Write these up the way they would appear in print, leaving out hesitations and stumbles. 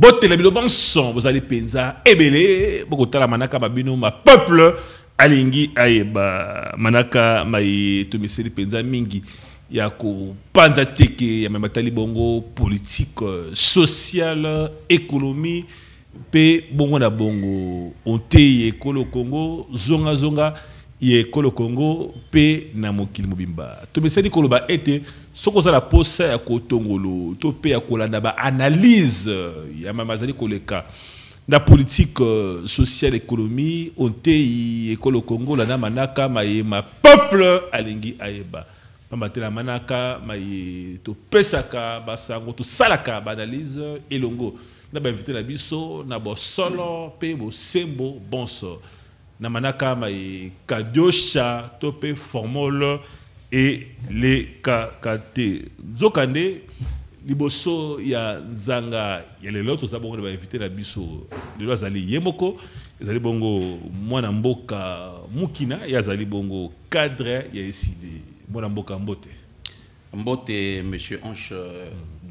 Botele biloban son, vous allez penza, ebele, bokotala manaka babino, ma peuple, alingi, aeba, manaka, maï, tomiseli penza mingi, yako, panza teke, yamamatali bongo, politique, sociale, économie, pe bongo na bongo, onte ekolo Congo, zonga zonga, yekolo Congo, pe na mokili mobimba. Tomiseli koloba ete, soko za la posa ya kotongolo to pe ya kolanda ba analyse ya mamazali koleka na politique sociale économie onte ekolo Congo la na manaka ma peuple alingi ayeba pambatela manaka to pesaka basango to salaka ba analyse elongo na ba invité na biso na bo solo pe bo sembo bonso na manaka kadiosha to pe formule et les KKT. Zokande, liboso ya zanga, ya les lots, ça bon, on va inviter la biso. De l'oiseau zali yemoko, zali bongo mwana mboka mukina, ya zali bongo cadre, ya décidé mwana mboka mbote. Mbote monsieur Ange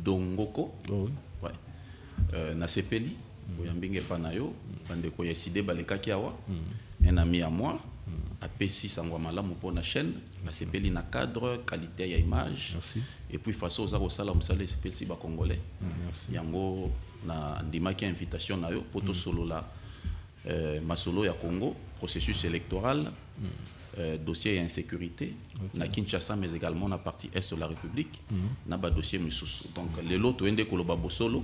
Dongoko. Oh, oui. Ouais. Na sepeli, boyambinge panayo, bande ko décidé balekaki awa. Un ami à moi. A P6 sangwa malamu pour la chaîne, la CPL na cadre, qualité et image. Merci. Et puis face aux arts au salam salé CPL si ba congolais. Merci. Yango na ndimaki invitation na yo poto solo la masolo ya Congo, processus électoral, dossier insécurité, na Kinshasa mais également na partie est de la République, na ba dossier misusu. Donc les lots ende koloba bosolo,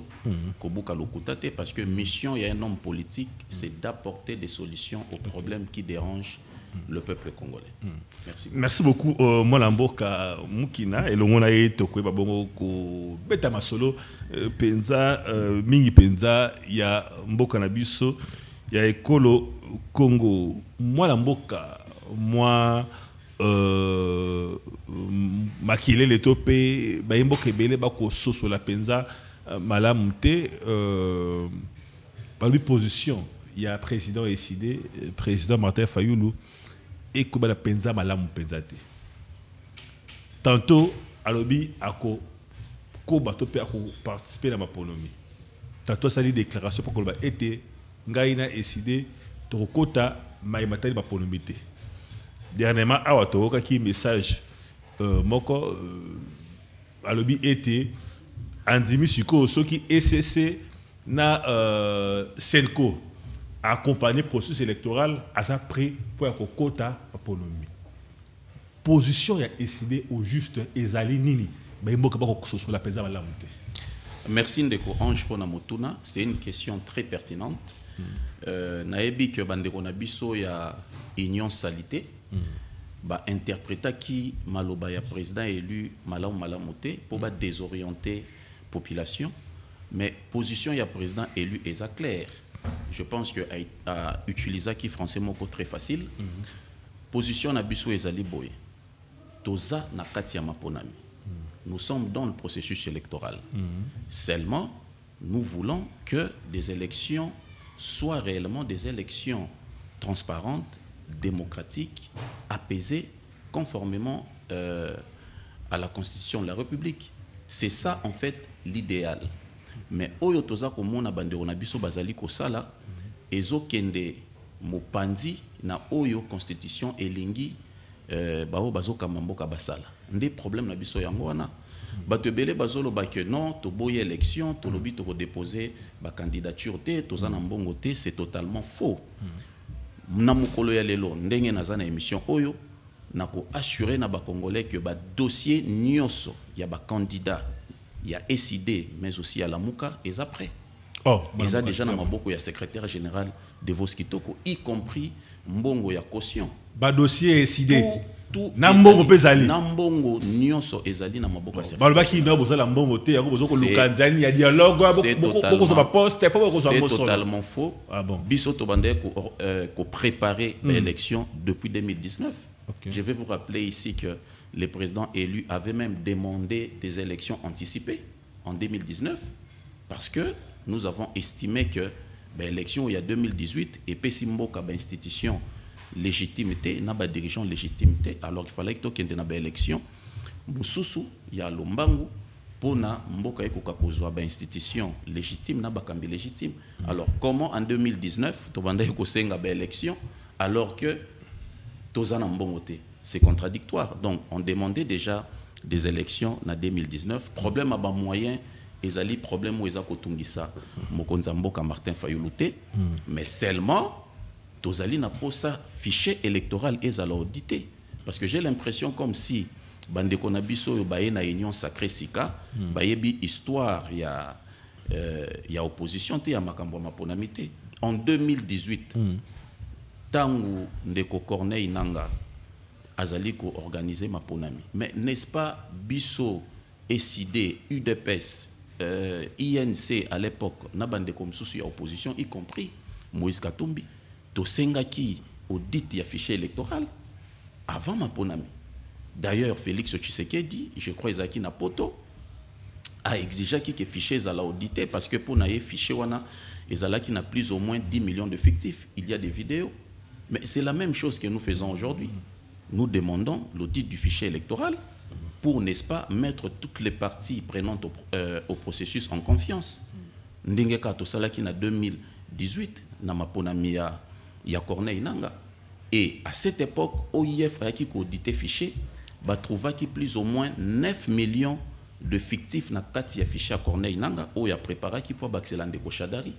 kobuka lokutate parce que mission il y a un homme politique, c'est d'apporter des solutions aux problèmes qui dérangent le peuple congolais. Merci. Merci beaucoup Molamboka Mukina et le mona etokwe babongo ko beta masolo penza mingi penza ya mboka na biso ya ekolo Congo Molamboka moi makilele topé ba mboka ebele ba ko soso la penza malamu te par lui position il y a président décidé président Martin Fayulu et que la penza malamu penza te tantôt alobi ako ko bato pe ako participer à ma ponomi tantôt ça dit déclaration pour que ba été ngaina décidé to kota maimatali ba ponomi te dernièrement awa to ka ki message moko alobi été andimi siko soki ECC na Senko accompagner le processus électoral à sa prix pour un quota autonomie. Position a décidé au juste Ezali Nini. Merci Ndeko Ange pour Namotuna. C'est une question très pertinente. Naebi que Bandeko Nabiso ya union salité. Ba interpréta qui maloba ya président élu malamote pour ba désorienter population. Mais position ya président élu est claire. Je pense que à utiliser qui français moko très facile. Position na biso ezali boye. Toza na kati ya maponami. Nous sommes dans le processus électoral. Seulement, nous voulons que des élections soient réellement des élections transparentes, démocratiques, apaisées, conformément à la Constitution de la République. C'est ça en fait l'idéal. Mais oyo toza komona bandeko na biso bazali kosala ezokende mopanzi na oyo constitution elingi bao bazoka mamboka basala ndé problème na biso yango wana bato ebele bazolo ba que non to boye élection to lobi to déposer ba candidature te toza na mbongo te, c'est totalement faux. Na mukolo ya lelo ndenge naza na émission oyo nako assurer na ba congolais que ba dossier nyonso ya ba candidat il y a SID, mais aussi à la Mouka, et après. Oh, ils ont déjà dans Maboko, il y a secrétaire général de Voskitoko, y compris Mbongo, il y a caution. Ba dossier SID. Tout. Nambongo Pezali. Nambongo, Nyonso, Ezali, na Maboko. Balbaki, non, vous avez Mbongo, il y a il y a dialogue, c'est totalement faux. Ah bon. Biso Tobande, qu'on préparait l'élection depuis 2019. Okay. Je vais vous rappeler ici que le président élu avait même demandé des élections anticipées en 2019 parce que nous avons estimé que l'élection il y a 2018 et Pessimboka institution légitimité n'a pas dirigeant légitimité alors qu'il fallait que tu aies une élection Moussousou il y a Lombangu pona mboka ekoka kozwa ba institution légitime na bakambi légitime. Alors comment en 2019 to banda ekosenga ba élection alors que tozana mbongote, c'est contradictoire. Donc on demandait déjà des élections en 2019. Problème à bas moyen, ezali problème où ezako tungisa mokonza mboka Martin Fayulu te, mais seulement tozali na posa fichier électoral ezala audité, parce que j'ai l'impression comme si bandeko na biso yo baye na union sacrée sika bayebi histoire ya opposition te ya makambo maponami te. En 2018 tangu ndeko Corneille Nanga azali ko organiser maponami, mais n'est-ce pas biso SID UDPS INC à l'époque na bandeko msusu ya opposition y compris Moïse Katumbi to sengaki audit ya fichier électoral avant maponami. D'ailleurs, Félix Tshisekedi, je crois Ezaki Napoto, a exigé que fichier soit audité parce que pour naïe fichier wana ezalaki na plus ou moins 10 millions de fictifs. Il y a des vidéos. Mais c'est la même chose que nous faisons aujourd'hui. Nous demandons l'audit du fichier électoral pour, n'est-ce pas, mettre toutes les parties prenantes au processus en confiance. Ndenge ka to salaki na 2018 na maponami ya Corneille Nanga. Et à cette époque, OIF a qui audité fichier va trouver qui plus ou moins 9 millions de fictifs na kati ya fichier à Corneille Nanga ou ya préparé qui pour Baxelande ko Chadari.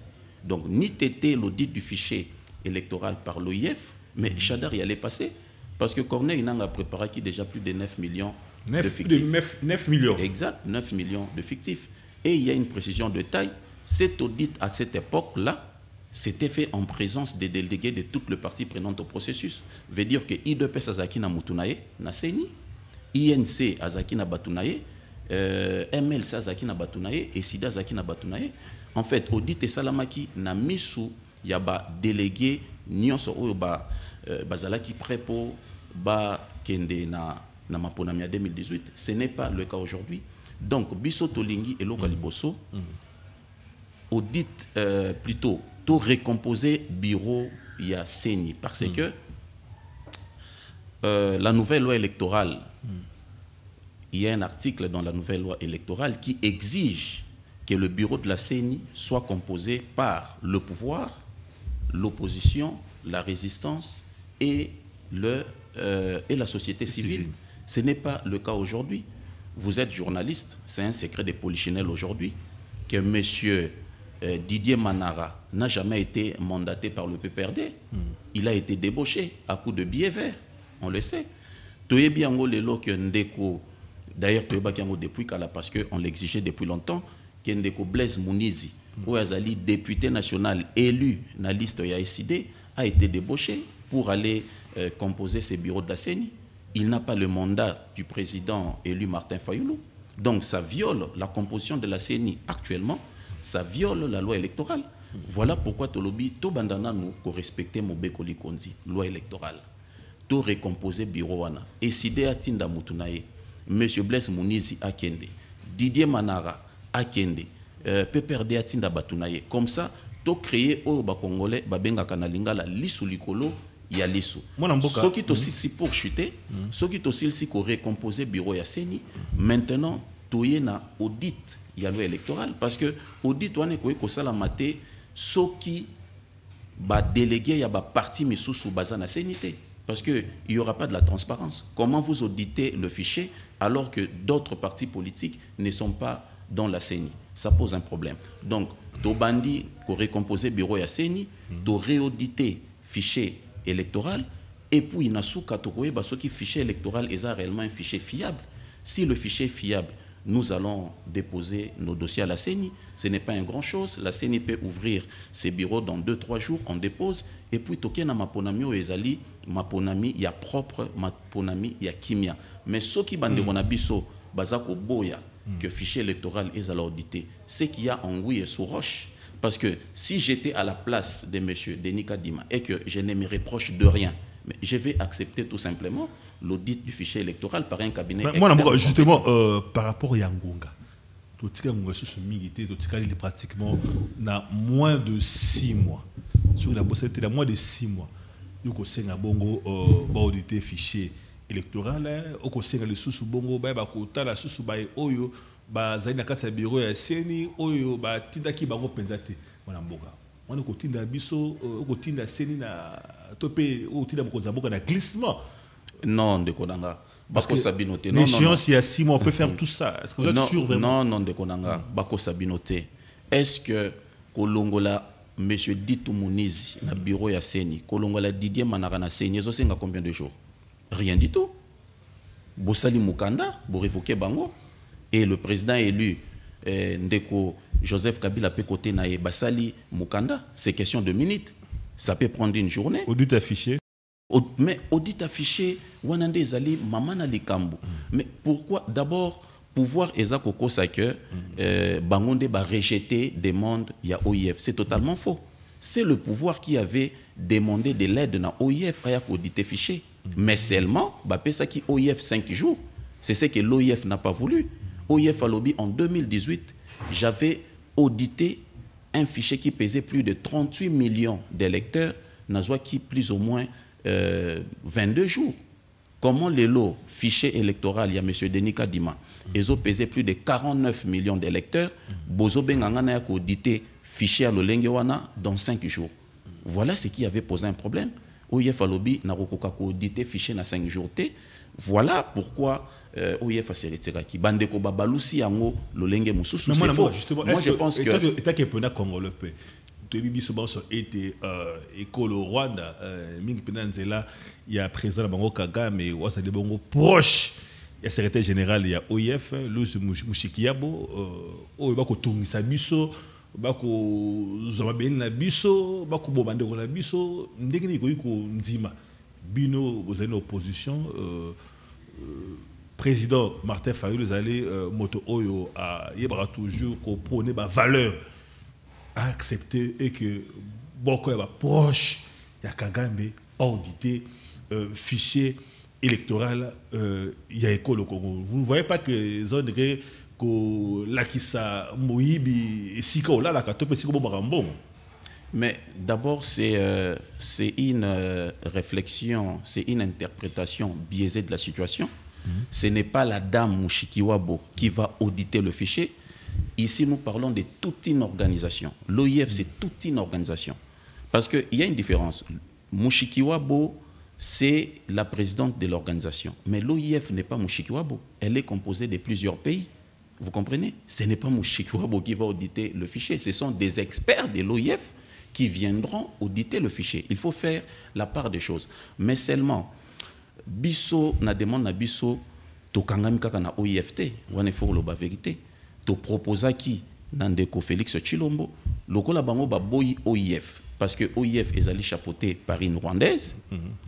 Donc ni tété l'audit du fichier électoral par l'OIF, mais Chadari allait passer parce que Corneille Nanga a préparé qui déjà plus de 9 millions de fictifs. 9 millions. Exact, 9 millions de fictifs. Et il y a une précision de taille, cet audit à cette époque-là c'était fait en présence des délégués de toutes les parties prenantes au processus. Veut dire que IDPS Azaki na Mutunaye, na Seni, INC Azaki na Batunaye, MLC Azaki na Batunaye et SIDA Azaki na Batunaye. En fait, audit et salamaki na misu yaba délégué nyonso oyo bazalaki prêt pour ba kende na maponamia 2018. Ce n'est pas le cas aujourd'hui. Donc biso tolingi et lokaliboso audit plutôt tout récomposer bureau ya Seni parce que la nouvelle loi électorale, il y a un article dans la nouvelle loi électorale qui exige que le bureau de la CENI soit composé par le pouvoir, l'opposition, la résistance et la société civile. Ce n'est pas le cas aujourd'hui. Vous êtes journaliste, c'est un secret de polichinelle aujourd'hui que monsieur Didier Manara n'a jamais été mandaté par le PPRD. Il a été débauché à coup de billets verts, on le sait. D'ailleurs, depuis Kala, parce qu'on l'exigeait depuis longtemps, que Ndeko Blaise Mounizi, Ouazali, député national élu dans la liste YAICD, a été débauché pour aller composer ses bureaux de la CENI. Il n'a pas le mandat du président élu Martin Fayulu. Donc ça viole la composition de la CENI actuellement. Ça viole la loi électorale. Voilà pourquoi Tolobi, to bandana nous ko respecter Mobeko Likonzi, loi électorale. To récomposer bureau wana. Et Sidé Atinda Mutunaye, monsieur Blaise Mounizi Akende, Didier Manara Akende, PPRD Atinda Batunaye. Comme ça, to créer au Congolais babenga kanalinga la lisu likolo ya lisu. Ce qui est aussi si pour chuter, ce qui est aussi si ko récomposer bureau ya Seni. Maintenant, toye na audit il y a loi électorale parce que audit on est ko sala maté soki ba délégué ya ba parti misusu bazana sénité parce que il y aura pas de la transparence. Comment vous auditez le fichier alors que d'autres partis politiques ne sont pas dans la CENI? Ça pose un problème. Donc to bandi ko récomposer bureau ya CENI, to réauditer fichier électoral et puis na souka to koyeba soki fichier électoral est réellement un fichier fiable. Si le fichier est fiable, nous allons déposer nos dossiers à la CENI. Ce n'est pas une grande chose. La CENI peut ouvrir ses bureaux dans 2-3 jours, on dépose. Et puis, token na maponami o ezali, maponami ya propre, maponami ya kimia. Mais ce qui bande monabiso, bazako boya, que fichier électoral est à l'audité, c'est qu'il y a en oui et sous roche. Parce que si j'étais à la place de M. Denis Kadima et que je ne me reproche de rien, mais je vais accepter tout simplement l'audit du fichier électoral par un cabinet. Moi, justement, par rapport à Yangonga, pratiquement moins de 6 mois. Sur la bosse, il y a moins de 6 mois. Nous avons audité fichier électoral. Nous avons les sous bongo, la sous oyo, bazali na kati ya bureau ya seni oyo batindaki bango penza te wana mboka wana kotinda biso kotinda seni na to pe otinda mokonzi mboka na glissement. Non, de Konanga. Parce que Sabinoté. L'échéance, il y a 6 mois, on peut faire tout ça. Est-ce que vous êtes sûr vraiment? Non, de Konanga. Bako Sabinoté. Est-ce que Kolongola, M. Ditou Mounizi, na bureau ya Seni, Kolongola Didier Manara na Seni, ils ont combien de jours? Rien du tout. Bossali Mukanda, pour révoquer Bango. Et le président élu, Ndeko Joseph Kabila Pekote Nae Basali Mukanda, c'est question de minutes. Ça peut prendre une journée. Audit affiché. Mais audit affiché, Wanande Zali, Mamana Likambo. Mais pourquoi d'abord pouvoir Ezakoko Sake, Bangonde va rejeter des demandes ya OIF? C'est totalement faux. C'est le pouvoir qui avait demandé de l'aide dans OIF à auditer fichier. Mais seulement, ça qui OIF 5 jours. C'est ce que l'OIF n'a pas voulu. OIF a lobby en 2018, j'avais audité un fichier qui pesait plus de 38 millions d'électeurs, Nazwa qui plus ou moins 22 jours. Comment les lots fichier électoral, il y a M. Denis Kadima, ils ont pesé plus de 49 millions d'électeurs, Bozo Bengangana a audité fichier à l'Olengewana dans 5 jours. Voilà ce qui avait posé un problème. OIF a lobby n'a pas audité fichier dans 5 jours. Voilà pourquoi OIF a s'est retiré. Bandeko Babalousi Yango, l'Olenge Moussous. Moi, je pense que. État que Pena Congolais, Tobibi Sobanso était école au Rwanda, Ming Penanzela, il y a président Bango Kagame, mais Wassa de Bongo proche. Il y a secrétaire général, il y a OIF, Louis Mouchikiabo, Bako Tungisa Biso, Bako Zomabel na Biso, Bako Bobandeko na Biso, Ndegni Koiko Nzima. Bino, vous avez une opposition. Président Martin Fayou, vous allez moto Oyo à Yebra toujours qu'on prône ma valeur à accepter et que beaucoup est proche, il y a Kagame audité fichier électoral, il y a école au Congo. Vous ne voyez pas que les autres que l'Akissa Moïbi Sika là la Katope Sika Bobarambon. Mais d'abord, c'est une réflexion, c'est une interprétation biaisée de la situation. Ce n'est pas la dame Mouchikiwabo qui va auditer le fichier. Ici, nous parlons de toute une organisation. L'OIF, c'est toute une organisation. Parce qu'il y a une différence. Mouchikiwabo, c'est la présidente de l'organisation. Mais l'OIF n'est pas Mouchikiwabo. Elle est composée de plusieurs pays. Vous comprenez? Ce n'est pas Mouchikiwabo qui va auditer le fichier. Ce sont des experts de l'OIF qui viendront auditer le fichier. Il faut faire la part des choses. Mais seulement, biso na demande na biso to kangami kaka na OIFT, wane faut la vérité. To proposa qui Nandeko Félix Chilombo, lokola bango ba boyi OIF parce que OIF est allé chapeauté par une rwandaise,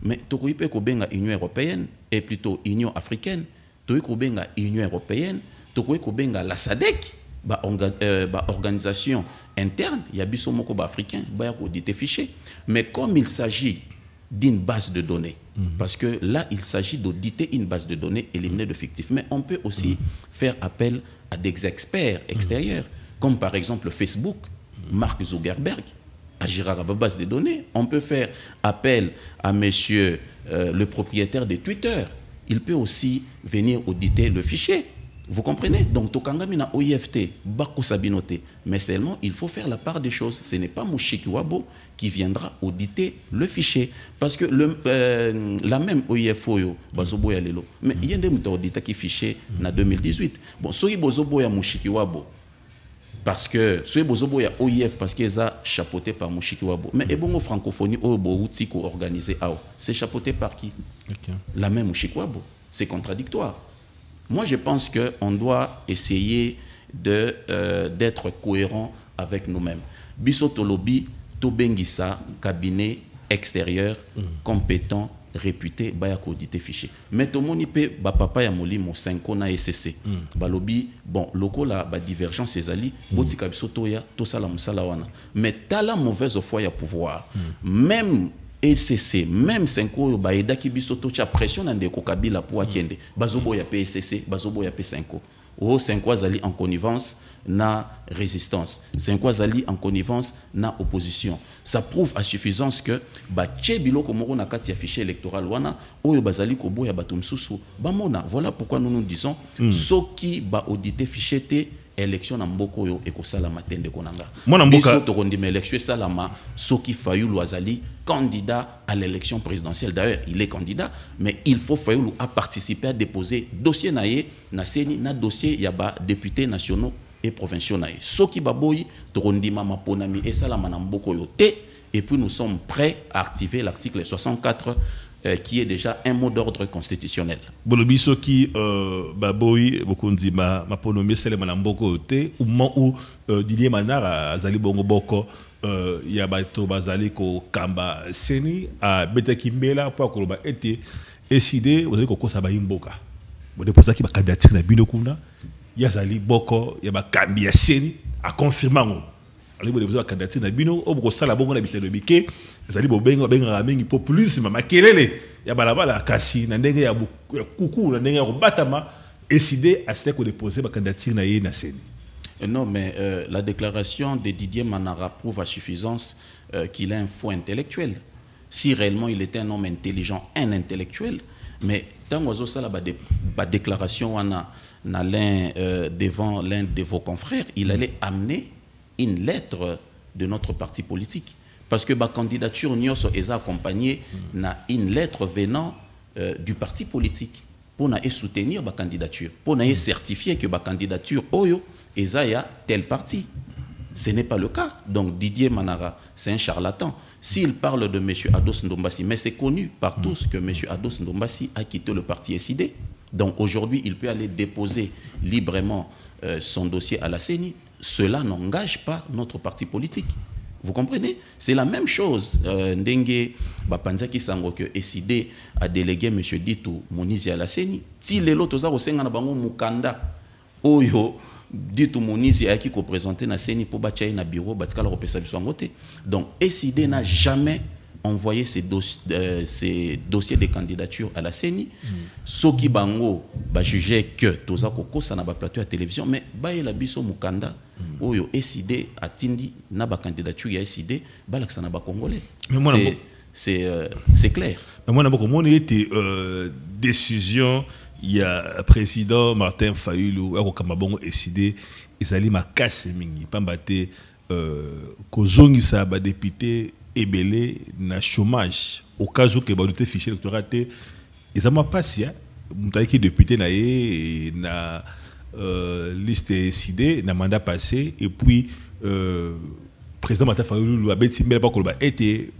mais to koipe ko benga Union européenne et plutôt Union africaine, to ko benga Union européenne, to ko benga la SADC. Organisation interne, il y a biso moko ba africain, ba ya auditer fichier. Mais comme il s'agit d'une base de données, parce que là, il s'agit d'auditer une base de données éliminée de fictifs. Mais on peut aussi faire appel à des experts extérieurs, comme par exemple Facebook, Mark Zuckerberg, agira à la base de données. On peut faire appel à monsieur le propriétaire de Twitter. Il peut aussi venir auditer le fichier. Vous comprenez? Donc, Tokangami na OIFT, Bako Sabinoté. Mais seulement, il faut faire la part des choses. Ce n'est pas Mouchikiwabo qui viendra auditer le fichier. Parce que la même OIFO, Bazoboya Lelo. Mais il y a des auditeurs qui fichier en 2018. Bon, soyez Bozoboya Mouchikiwabo. Parce que soyez Bozoboya OIF parce qu'ils ont chapeauté par Mouchikiwabo. Mais et bon, francophonie, organisé, c'est chapeauté par qui? La même Mouchikiwabo. C'est contradictoire. Moi, je pense qu'on doit essayer d'être cohérent avec nous-mêmes. Bisoto lobby, Tobengisa, cabinet extérieur, compétent, réputé, bayako audité fichier. Mais tout le monde peut, papa ya moli mo 5 ans na SCC. Lobby, bon, loko la divergence ses alliés, botika bisoto ya to sala musala wana. Mais t'as la mauvaise foi ya pouvoir. Même ECC, même 5 ans, baïda qui bisoto cha pression dans des Kabila pour akende. Bazobo ya PSCC, bazobo ya P5. oh c'est quoi zali en connivence na résistance, c'est quoi zali en connivence na opposition. Ça prouve à suffisance que ba tchebilo komoro na kati ya fichier électoral wana oyo bazali ko boya batumsusu bamona. Voilà pourquoi nous nous disons soki ba auditer fichier té élection na mboko yo ekosala matende konanga. Mona mboka to kondima élection salama soki Fayulu azali candidat à l'élection présidentielle. D'ailleurs, il est candidat, mais il faut Fayulu a participé à déposer dossier naie na seni na dossier yaba députés nationaux et provinciaux naie. Soki baboyi to kondima maponami et salama na mboko yo te, et puis nous sommes prêts à activer l'article 64 qui est déjà un mot d'ordre constitutionnel. Bolobiso qui baboy beaucoup dit ma ponomie c'est le manamboko te au moment où Didier Manara azali bongo boko ya bato bazali ko kamba seni a betaki mbela pour ko ba été décidé vous allez ko kosa ba imboka bo déposer ki ba candidature na bino kuna ya zali boko ya ba kambi ya seni a confirmer ngo ali bo déposer ba candidature na bino oboko sala bongo na bitelo bike zali bo benga mingi populisme makelele ya balabala kasi na ndenge ya kuku na ndenge ya kobatama décidé à ce que déposer ba candidature na ye na seni. Non, mais la déclaration de Didier Manara prouve à suffisance qu'il a un faux intellectuel. Si réellement il était un homme intelligent, un intellectuel, mais tant que ça la déclaration devant l'un de vos confrères, il allait amener une lettre de notre parti politique. Parce que la candidature Nyoso est accompagnée d'une lettre venant du parti politique pour soutenir la candidature, pour certifier que la candidature Oyo Ezaya tel parti. Ce n'est pas le cas. Donc Didier Manara, c'est un charlatan. S'il parle de M. Ados Ndombasi, mais c'est connu par tous que M. Ados Ndombasi a quitté le parti SID. Donc aujourd'hui, il peut aller déposer librement son dossier à la CENI. Cela n'engage pas notre parti politique. Vous comprenez? C'est la même chose. Ndenge Bapanzaki Sango que SID a délégué M. Ditou Mounizi à la CENI. Si les autres ont na bango mukanda oyo Ditou Mounizi a qui présenté na CENI pour bâtir na bureau batikala repesa biso ngote. Donc SID n'a jamais envoyé ces dossiers de candidature à la CENI. Soki bango ba jugé que toza koko ça na ba plateau à télévision mais ba la biso mukanda oyo SID atindi na ba candidature ya SID ba la na ba congolais. C'est clair. Mais moi n'aboko mon était décision il y a président Martin Fayulu a kamabongo SID ezali makase mingi pambate kozongisa ba député ebelé na chômage au cas où que ba doté fichier électoral té ezama passe ya mutaki député na ye na liste SID na mandat passé et puis président Martin Fayulu a beti mbele pas ko ba été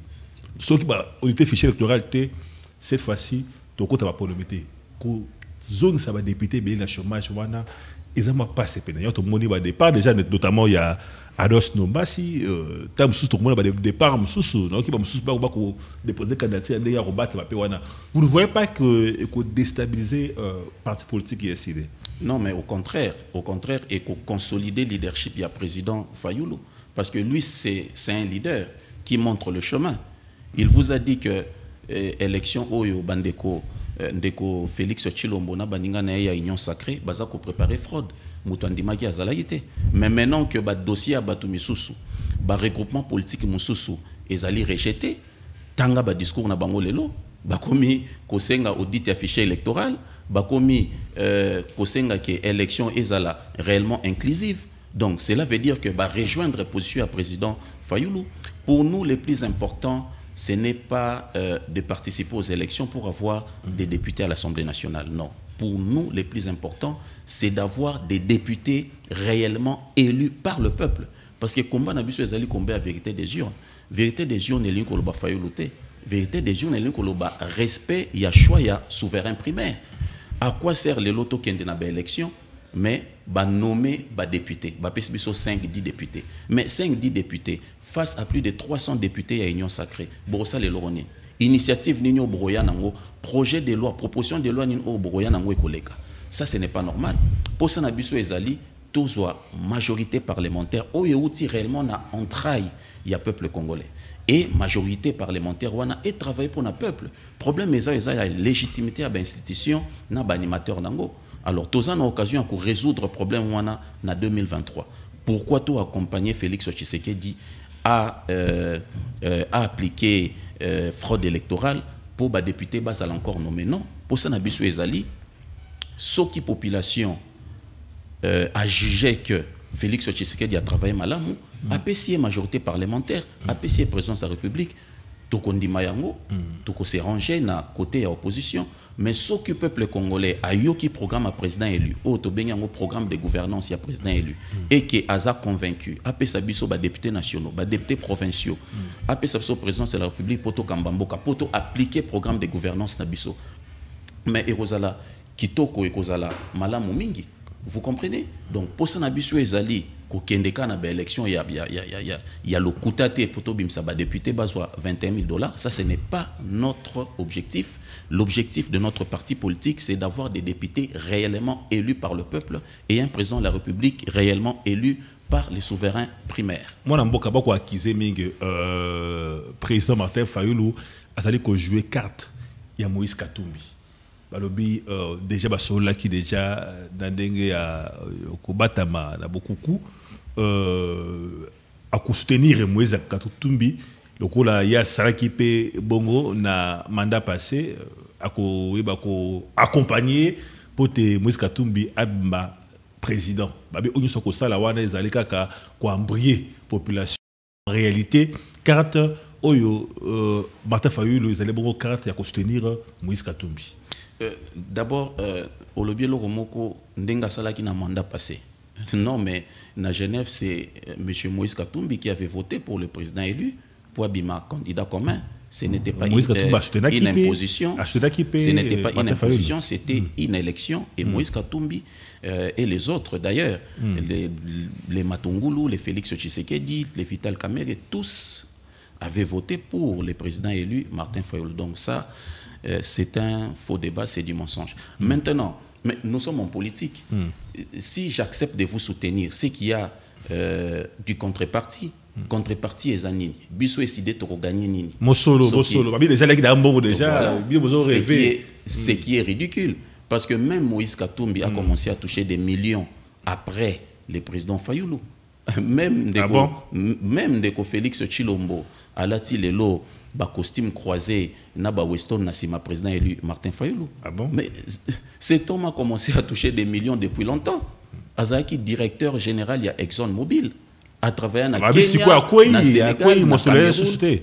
ceux qui ba doté fichier électoral té cette fois-ci to ko ta ba polomité ko zone ça va député belé na chômage wana ezama passe pena yo to moni ba départ déjà notamment il y a Ados Ndombasi tam sous tout le monde ba départ sous non qui ba sous ba ko déposer candidature ndé ya robattre ba pe wana. Vous ne voyez pas que ko déstabiliser parti politique et SID? Non, mais au contraire et ko consolider leadership ya président Fayulu parce que lui c'est un leader qui montre le chemin. Il vous a dit que élection oyo bandeko ndeko Félix Tshilombo na baninga na ya union sacrée baza ko préparer fraude mutandimaki azalaïté. Mais maintenant que ba dossier a batu misusu ba regroupement politique mususu ezali rejeté tanga ba discours na bango lelo ba komi kosenga audit ya fichier électoral ba komi kosenga que élection ezala réellement inclusive. Donc cela veut dire que ba rejoindre position à président Fayulu. Pour nous les plus importants ce n'est pas de participer aux élections pour avoir des députés à l'Assemblée nationale. Non. Pour nous, les plus importants, c'est d'avoir des députés réellement élus par le peuple. Parce que combat n'a besoin de combat à vérité des urnes. Vérité des urnes est l'une qu'on va faire lutter. Vérité des urnes est l'une qu'on va respect, il y a choix, il y a souverain primaire. À quoi sert les lotos qui ont des élections? Mais bah nommer bah députés, bah pèse 5-10 députés. Mais 5-10 députés face à plus de 300 députés à Union sacrée. Borossa les Loroni. Initiative Nino Boroya Nango, projet de loi, proposition de loi Nino Boroya Nango et collègues. Ça ce n'est pas normal. Pour ça Nabiso Ezali, tous majorité parlementaire, où il réellement na entraille, il y a peuple congolais. Et majorité parlementaire wana et travailler pour le peuple. Problème est la légitimité à l'institution na animateur nango. Alors, tous en occasion pour résoudre le problème en 2023. Pourquoi tu accompagner Félix Tshisekedi à appliquer fraude électorale pour les députés bas encore nommé? Non. Pour ça, Nabisu Ezali, ce qui population a jugé que Félix Tshisekedi a travaillé malamou, a apprécié majorité parlementaire, a apprécié présidence de la République, tout qu'on dit mayango, tout qu'on s'est rangé na côté de l'opposition, mais ce que le peuple congolais a eu qui programme à président élu, au programme de gouvernance il y a président élu, et qui a convaincu, a apprécié biso ba députés nationaux, ba députés provinciaux, a apprécié présidence de la République pour tout Kambamboka, pour tout appliquer programme de gouvernance na biso. Mais Erozala, Kitoko et Kozala, malamu mingi. Vous comprenez? Donc, pour ça, Nabisu Ezali, quand il y a une élection, il y a le coûté pour tout le député, $21 000. Ça, ce n'est pas notre objectif. L'objectif de notre parti politique, c'est d'avoir des députés réellement élus par le peuple et un président de la République réellement élu par les souverains primaires. Moi, je suis accusé que président Martin Fayulu a joué carte. Il y a Moïse Katumbi. Balobi déjà basola qui déjà dandenge à kobatama na beaucoup à soutenir Moïse Katumbi lokola ya saraki pe bongo na mandat passé ako accompagner pote Moïse Katumbi abma président babe onyo soko sala wana ezali kaka ko embrier population en réalité carte oyo Martin Fayulu ezali bongo carte ya ko soutenir Moïse Katumbi. D'abord, au lobby Loromoko, Ndenga Salaki n'a mandat passé. Non, mais à Genève, c'est M. Moïse Katumbi qui avait voté pour le président élu, pour Abima, candidat commun. Ce n'était pas une imposition. Ce n'était pas une imposition, c'était une élection. Et Moïse Katumbi et les autres, d'ailleurs, les Matungulu, les Félix Tshisekedi, les Vital Kamerhe, tous avaient voté pour le président élu, Martin Fayulu. Donc ça, c'est un faux débat, c'est du mensonge. Maintenant, mais nous sommes en politique. Si j'accepte de vous soutenir, c'est qu'il y a du contrepartie. Contrepartie est Zanini. Biso décidé de gagner Nini. Mosolo. Déjà, ce qui est ridicule. Parce que même Moïse Katumbi a commencé à toucher des millions après le président Fayulu. Même de Félix Tshilombo, Alati Lelo, costume croisé, Naba Weston, Nassima, président élu Martin Fayulu. Ah bon? Mais cet homme a commencé à toucher des millions depuis longtemps. Azaki, directeur général, il y a ExxonMobil, à travers la Kenya, Sénégal,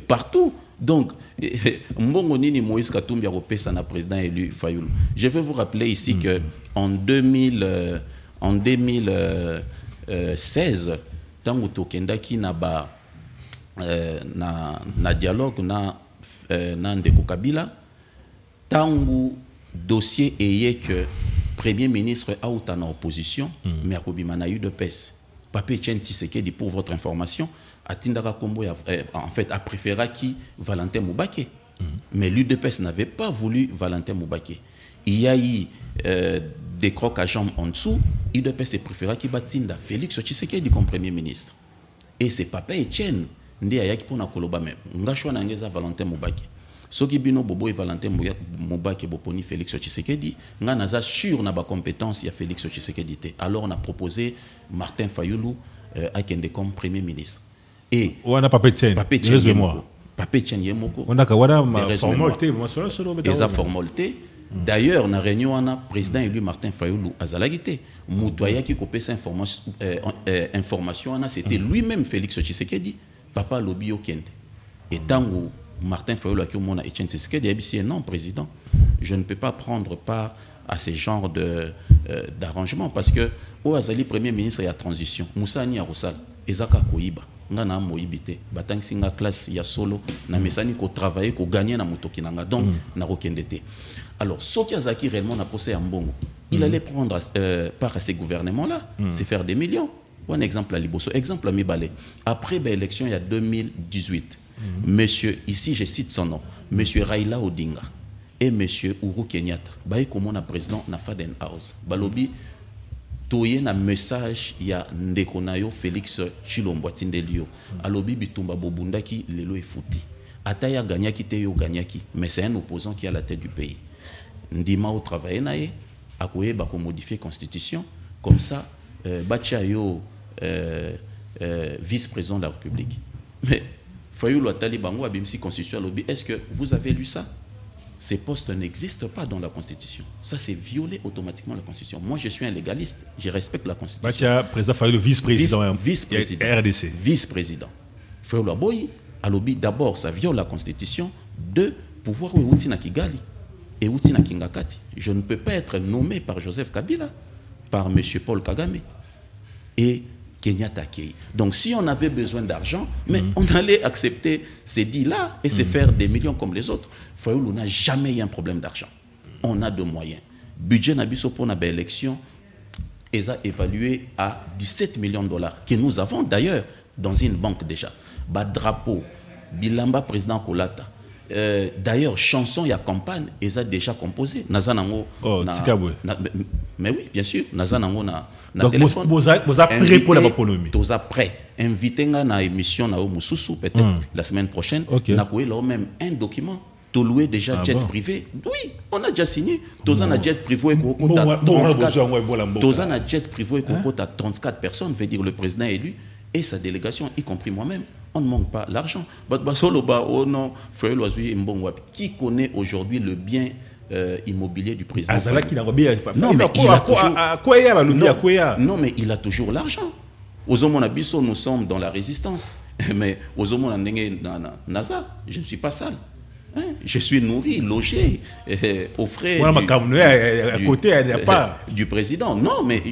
partout. Donc, Mbongonini Moïse Katumbi a repéré ça président élu Fayulu. Je vais vous rappeler ici que en 2016, tango tokendaki na dialogue na Ndeko Kabila, tango dossier ayé que premier ministre a outa na opposition, mais a kobima na UDPS. Pape Etienne Tshisekedi, pour votre information, Atindara Kombo en fait a préféré qui Valentin Moubake. Mais l'UDPS n'avait pas voulu Valentin Moubake. Il y a eu des crocs à jambes en dessous. l'UDPS a préféré qui Batinda Félix Tshisekedi comme premier ministre. Et c'est Pape Etienne ndi ayaki pona koloba même ngashwa na ngeza Valentin Moubake. Soki bino bobo et Valentin Moubake boponi Félix Tshisekedi, nga naza sûr na ba compétence ya Félix Tshisekedi te. Alors on a proposé Martin Fayulu à Kende comme premier ministre. Et on a Pape Etienne. Pape Etienne yemoko. On a kawada formalité, moi solo formalité. D'ailleurs, dans la réunion, on a président élu Martin Fayulu à Zalagité. Moutoya qui copie cette information, c'était lui-même Félix Tshisekedi, papa Lobi Okende. Et tant que Martin Fayulu a dit que Etienne Tshisekedi a dit non, président, je ne peux pas prendre part à ce genre d'arrangement parce que au Azali, premier ministre, il y a transition. Moussa Ni Arosal, Ezaka Koiba. Ngana moibité batang singa classe ya solo na mesani ko travailler ko gagner na motoki nanga donc na rokendete. Alors Soki Azaki réellement n'a posé un mbongo, il allait prendre part à ces gouvernements là, c'est faire des millions. Un exemple à Liboso, exemple à Mibale. Après l'élection il y a 2018, monsieur ici je cite son nom, monsieur Raila Odinga et monsieur Uhuru Kenyatta, baé comme on président na Faden House. Balobi toye na message ya ndeko na yo Félix Tshilombo Tindelio alobi bitumba bobundaki lelo efuti ataya gagnaki te yo gagnaki mais c'est un opposant qui est à la tête du pays ndima au travail nae akoye ba ko modifier constitution comme ça batia yo vice-président de la République. Mais Fayulu Atali Bango abimsi constitution lobby, est-ce que vous avez lu ça? Ces postes n'existent pas dans la Constitution. Ça, c'est violer automatiquement la Constitution. Moi, je suis un légaliste. Je respecte la Constitution. Batia, président Fayulu, vice-président. Vice-président. RDC. Vice-président. Fayulu Aboyi, à lobby, d'abord, ça viole la Constitution. Deux, pouvoir où est Kigali et où Kingakati. Je ne peux pas être nommé par Joseph Kabila, par M. Paul Kagame et Kenyatta Kei. Donc, si on avait besoin d'argent, mais on allait accepter ces dits-là et se faire des millions comme les autres. Fayulu n'a jamais eu un problème d'argent. On a de moyens. Budget Nabiso pour une élection est évalué à 17 millions de dollars, que nous avons d'ailleurs dans une banque déjà. Drapeau, Bilamba président Kolata. D'ailleurs, chanson et campagne, ils ont déjà composé. Nazanango. Oh, Tikabwe. Mais oui, bien sûr. Nazanango na. Donc, vous avez prêt pour la économie. Vous avez prêt. Invité na émission na Mususu peut-être la semaine prochaine. Na koué là même un document. Tu loué déjà jet privé. Oui, on a déjà signé. Tozan a jet privé et Tozan a jet privé et 34 personnes, veut dire le président élu et sa délégation, y compris moi-même. On ne manque pas l'argent. Qui connaît aujourd'hui le bien immobilier du président? Non, mais il a toujours l'argent. Nous sommes dans la résistance. Mais NASA, je ne suis pas sale. Je suis nourri, logé, aux frais du président. Non, mais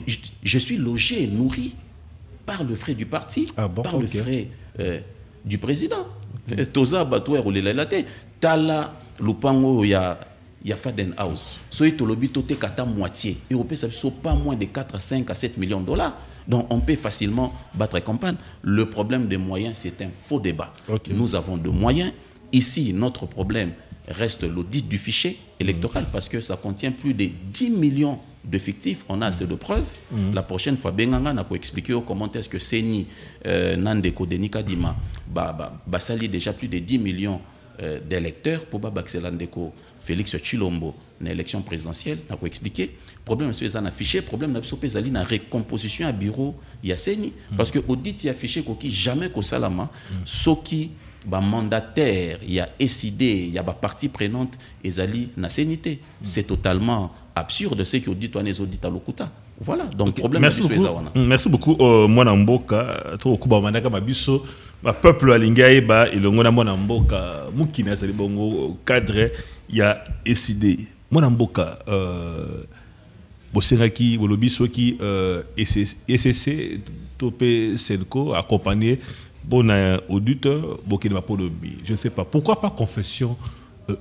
je suis logé, nourri par le frais du parti, par le frais du président. Toza Batoué Roulelate, Tala Lupango ya Faden House. Soy Tolobi Tote Kata moitié. Européens, ça ne pas moins de 4 à 5 à 7 millions de dollars. Donc on peut facilement battre campagne. Le problème des moyens, c'est un faux débat. Nous avons de moyens. Ici, notre problème reste l'audit du fichier électoral parce que ça contient plus de 10 millions de fictifs. On a assez de preuves. La prochaine fois, Benganga n'a pas expliqué comment est-ce que Seni Nandeko Denika Dima sali déjà plus de 10 millions d'électeurs pour Babaxelandeko Félix Chilombo dans l'élection présidentielle. N'a pas expliqué. Le problème, c'est un affiché. Le problème, c'est une récomposition à bureau. Il y a Seni. Parce que l'audit, il y a affiché qu'il jamais qu'au Salama, ce qui mandataire, il y a SID, il y a partie prenante, Ezali na sénité. C'est totalement absurde ce qui dit les audits à l'Okuta. Voilà, donc problème. Merci beaucoup. Moi Mboka, to kuba manaka mabiso, ma peuple alingaye ba ilongona mwana Mboka, mukina sali bongo cadre ya SID. Mwana Mboka bosenaki bolobiso ki SSC topé Senko accompagné bon auditeur, je ne sais pas. Pourquoi pas confession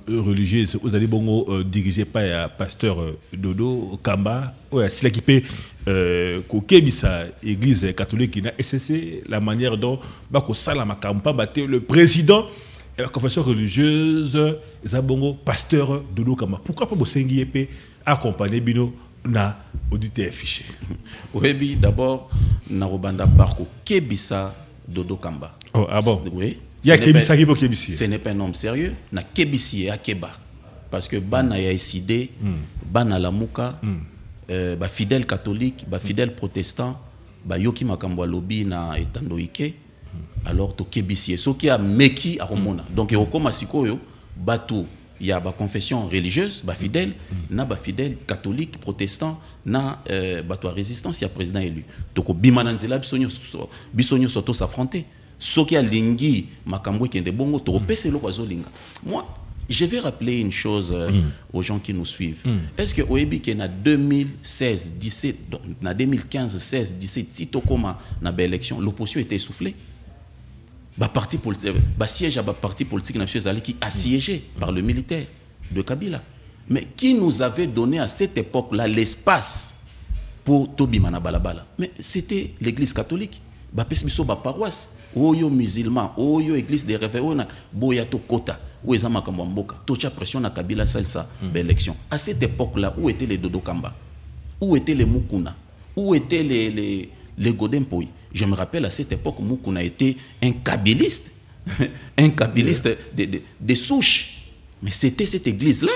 religieuse? Vous allez bon dirigé par pasteur Dodo Kamba, c'est là qui peut Kokebisa église catholique et c'est la manière dont Salama Kamba le président et la confession religieuse Zabongo pasteur Dodo Kamba. Pourquoi pas Bosengi épée accompagner Bino na auditeur fiché? Oui, d'abord Narobanda Parko Kebisa Dodo Kamba. Oh, ah bon? Oui. Ce n'est pas un homme sérieux. Na Kebisi et Akeba. Parce que Bana ya SID, Bana Lamuka, fidèle catholique, fidèle protestant, Yoki Makambwa Lobi na Etandoike, alors to Kebisi. Ce qui a Meki à Romona. Donc, Yokoma Sikoyo, Batou, il y a confession religieuse, fidèle, na fidèle catholique, protestant, na bateau résistance, il y a président élu. Donc bimananzela bisonyo soto s'affronter. Ce qui a lingi makambwe qui est bongo to pese lo kwazolinga. Moi, je vais rappeler une chose aux gens qui nous suivent. Est-ce que oebi que na 2016, 17, na 2015, 16, 17, si tokoma na ba élection, l'opposition était essoufflée? Parti politique, siège à parti politique qui assiégé par le militaire de Kabila. Mais qui nous avait donné à cette époque-là l'espace pour Tobi Manabalabala? Mais c'était l'église catholique. Pesmiso paroisse, oyo musulman, oyo église des réveillons, boyato kota, où est Zamakamboka, tocha pression na Kabila salsa élection. À cette époque-là, où étaient les Dodo Kamba? Où étaient les Mukuna? Où étaient les Godempoy? Je me rappelle à cette époque, Moukouna était un kabiliste, de souche. Mais c'était cette église-là.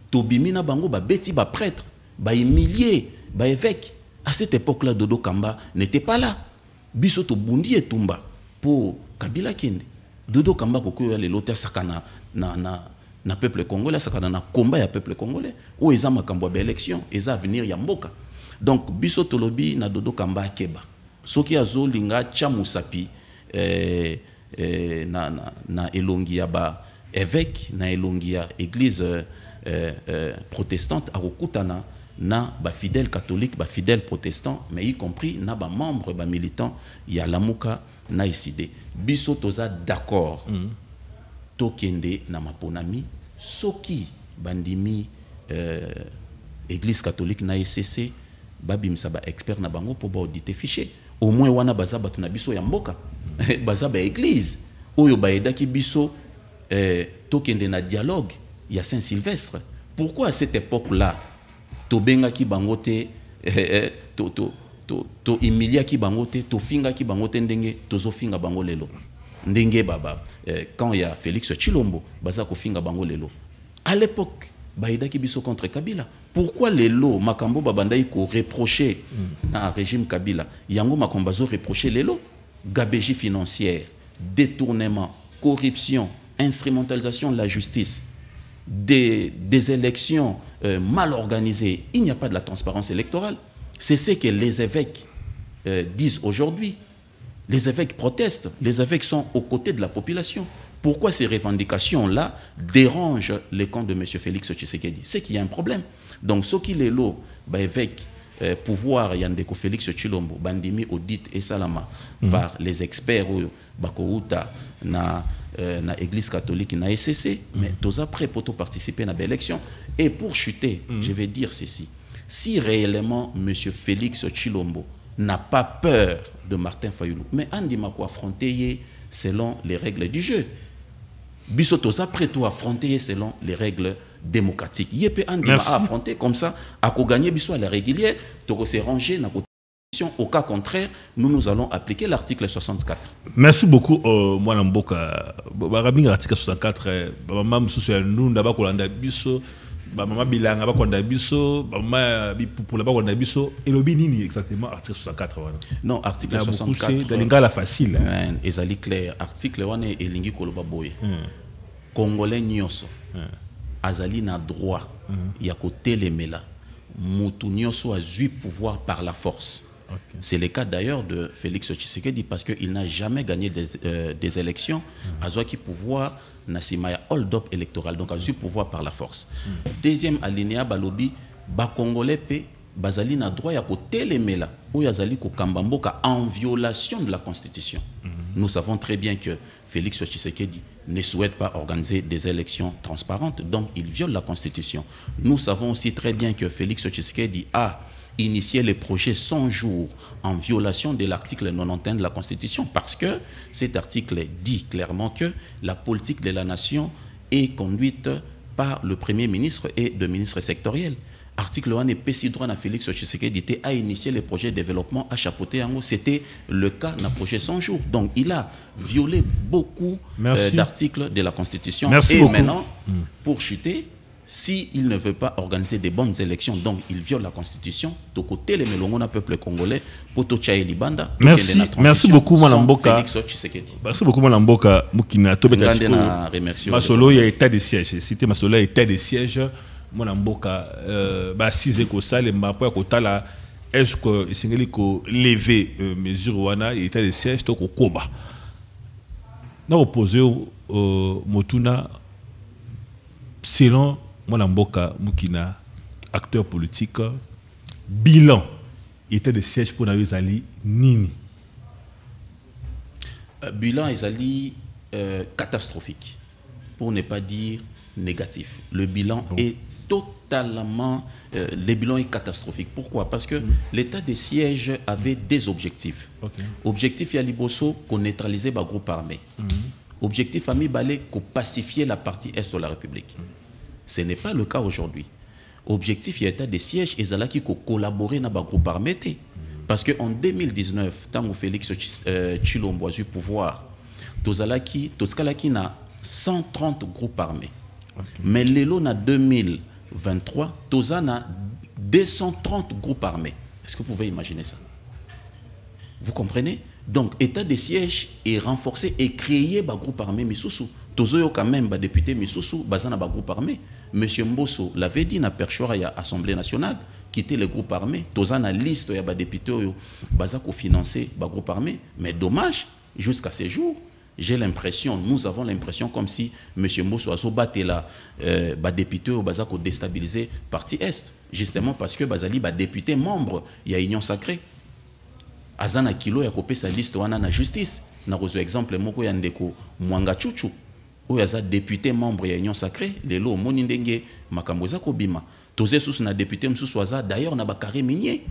Tobimina Bango, Beti, prêtre. bah humilié, bah évêque. À cette époque-là, Dodo Kamba n'était pas là. Biso to bundi et tumba pour Kabila Kende. Dodo Kamba koko les loter sakana na peuple congolais, sakana na combat ya peuple congolais. Ou eza makambo ba élection, eza avenir ya mboka. Donc biso to lobi na Dodo Kamba keba. Soki azo linga chamusapi na elongia ba évêque na elongia église protestante a okutana na ba fidèles catholiques, ba fidèles protestants, mais y compris na ba membres, ba militants ya lamuka na iside. Biso toza d'accord. Tokende na maponami soki bandimi église catholique na ECC babimisa ba expert na bango pour ba auditer fichier. Au moins wana baza batu na biso ya mboka. Baza ba église oyo ba edaki biso tokende na dialogue ya Saint-Sylvestre. Pourquoi à cette époque-là tobenga ki bangote to imilia ki bangote to finga ki bangote ndenge tozo finga bango lelo ndenge baba quand il y a Félix Tshilombo baza ko finga bango lelo à l'époque baida ki biso contre Kabila. Pourquoi lelo makambo babandai ko reprocher na régime Kabila yango makambazo reprocher lelo gabegie financière, détournement, corruption, instrumentalisation de la justice, des élections mal organisées. Il n'y a pas de la transparence électorale. C'est ce que les évêques disent aujourd'hui. Les évêques protestent. Les évêques sont aux côtés de la population. Pourquoi ces revendications-là dérangent les camps de M. Félix Tshisekedi? C'est qu'il y a un problème. Donc, ce qui est là, évêque, pouvoir Yandeko Félix Tshilombo, bandimi audit et salama par les experts Bakouta na église catholique na SCC, mais tous après pour participer à l'élection. Et pour chuter, je vais dire ceci. Si réellement M. Félix Tshilombo n'a pas peur de Martin Fayoulou, mais Andi Mako affronter selon les règles du jeu. Biso tous après tout affronter selon les règles démocratiques. Il peut Andi affronter comme ça, à gagner biso à la régulière, to se ranger na au cas contraire, nous allons appliquer l'article 64. Merci beaucoup, Mwana Mboka. L'article 64, maman Moussou nous d'abord Kolanda biso, maman Bilanga ba Kolanda biso, maman Bipupula ba Kolanda biso, et le binini exactement article 64. Non, article 64. C'est la facile. Ezali clair. Article 1 est lingi koloba boye. Congolais nyonso. Azali na droit. Ya ko telemela. Mutu nyonso a eu pouvoir par la force. Okay. C'est le cas d'ailleurs de Félix Tshisekedi parce qu'il n'a jamais gagné des élections. A qui pouvoir Nassimaya hold-up électoral, donc a eu pouvoir par la force. Deuxième alinéa, balobi, ba Congolais pe bazali na droit ya ko telemela ou yazali ko kambamboka en violation de la Constitution. Nous savons très bien que Félix Tshisekedi ne souhaite pas organiser des élections transparentes, donc il viole la Constitution. Nous savons aussi très bien que Félix Tshisekedi a initié le projet 100 jours en violation de l'article 91 de la Constitution, parce que cet article dit clairement que la politique de la nation est conduite par le Premier ministre et le ministre sectoriel. Article 1 et si droit à Félix Tshisekedi a initié le projet de développement à chapeauter en haut. C'était le cas dans le projet 100 jours. Donc il a violé beaucoup d'articles de la Constitution. Merci et beaucoup. Maintenant, pour chuter, s'il ne veut pas organiser des bonnes élections, donc il viole la Constitution, de côté les Melongona peuple congolais, Poto Tchaï Libanda. Merci beaucoup, Madame Mboka. Félix Tshisekedi. Merci beaucoup, Madame Mboka. Moukina, Masolo, il y a état de siège. C'était Masolo, il y a état de siège. Madame Mboka, si c'est comme ça, les mapas à est-ce que c'est que lever mesure wana état de siège, donc au combat. Nous opposé Motuna selon Madame Mboka Moukina, acteur politique, bilan état de siège pour Nayo Zali Nini. Bilan Ezali catastrophique, pour ne pas dire négatif. Le bilan est totalement... le bilan est catastrophique. Pourquoi? Parce que l'état de siège avait des objectifs. Objectif Yaliboso, qu'on neutralisait le groupe armé. Objectif Ami Balé, qu'on pacifiait la partie est de la République. Ce n'est pas le cas aujourd'hui. Objectif l'état de siège, et Zalaki qu'on collaborait dans le groupe armé. Parce qu'en 2019, tant que Félix Tshilombo a eu pouvoir, Tozalaki n'a 130 groupes armés. Mais l'élo na 2023, M23, Tozana 230 groupes armés. Est-ce que vous pouvez imaginer ça? Vous comprenez? Donc, état de siège est renforcé et créé par groupe armé Misusu. Tozoyo quand même, député Misusu, bazana par groupe armé. Monsieur Mbosso l'avait dit, na perchoir à l'Assemblée nationale, quitter le groupe armé. Tozana liste, il y a des députés qui financé par groupe armé. Mais dommage, jusqu'à ces jours, j'ai l'impression, nous avons l'impression comme si monsieur Mbosso a battu là, député qui déstabilisé parti Est. Justement parce que bazali député membre, il y a Union Sacrée. Azana kilo ya kopé sa liste wana na justice. Na rezo exemple moko ya ndeko Mwanga Chuchu. Oyo aza député membre ya Union Sacrée, lelo moni ndenge makambo za kobima. Toze susu na député msusu aza d'ailleurs na ba carré minier.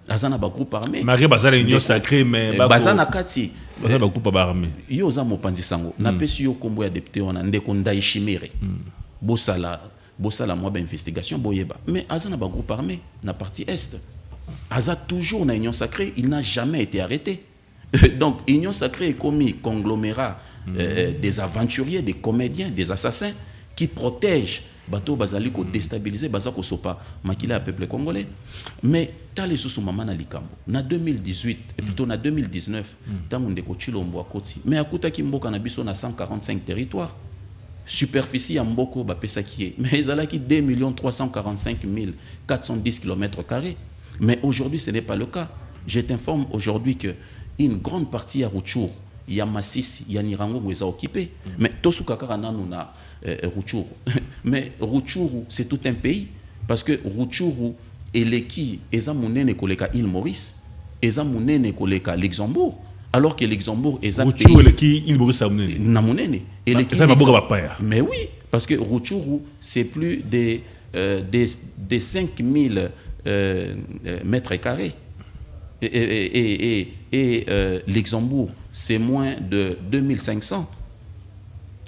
Azana ba groupe armé. Marie bazala Union Sacrée mais bazana kati bazana ba groupe armé. Yo za mopanzi sango. Na pesi yo kombo ya député wana ndeko Ndai Chimere. Bosala moi ba investigation boyeba. Mais azana ba groupe armé na partie est. Aza toujours dans l'Union Sacrée, il n'a jamais été arrêté. Donc, l'Union Sacrée est commis conglomérat des aventuriers, des comédiens, des assassins qui protègent bateau bazali ko déstabiliser bazako sopa makila peuple congolais. Mais t'as les sous maman na likambo. Na 2018 et plutôt na 2019, tango ndeko Chilombo akoti. Mais akuta ki mboka na biso na 145 territoires. Superficie ya mboko ba pesa qui est. Mais ils allaient qui 2 345 410 km². Mais aujourd'hui, ce n'est pas le cas. Je t'informe aujourd'hui qu'une grande partie à Rutshuru, il y a Masisi, il y a Nirango qui est occupé. Mais Tosukakara nous a Rutshuru. Mais Rutshuru, c'est tout un pays. Parce que Rutshuru et l'équipe, ils ont monné koleka île Maurice, ils ont monné koleka Luxembourg. Alors que Luxembourg est un pays. Rutshuru et île Maurice a monné. Mais oui, parce que Rutshuru, c'est plus des 5000 mètres carrés. Et Luxembourg, c'est moins de 2500.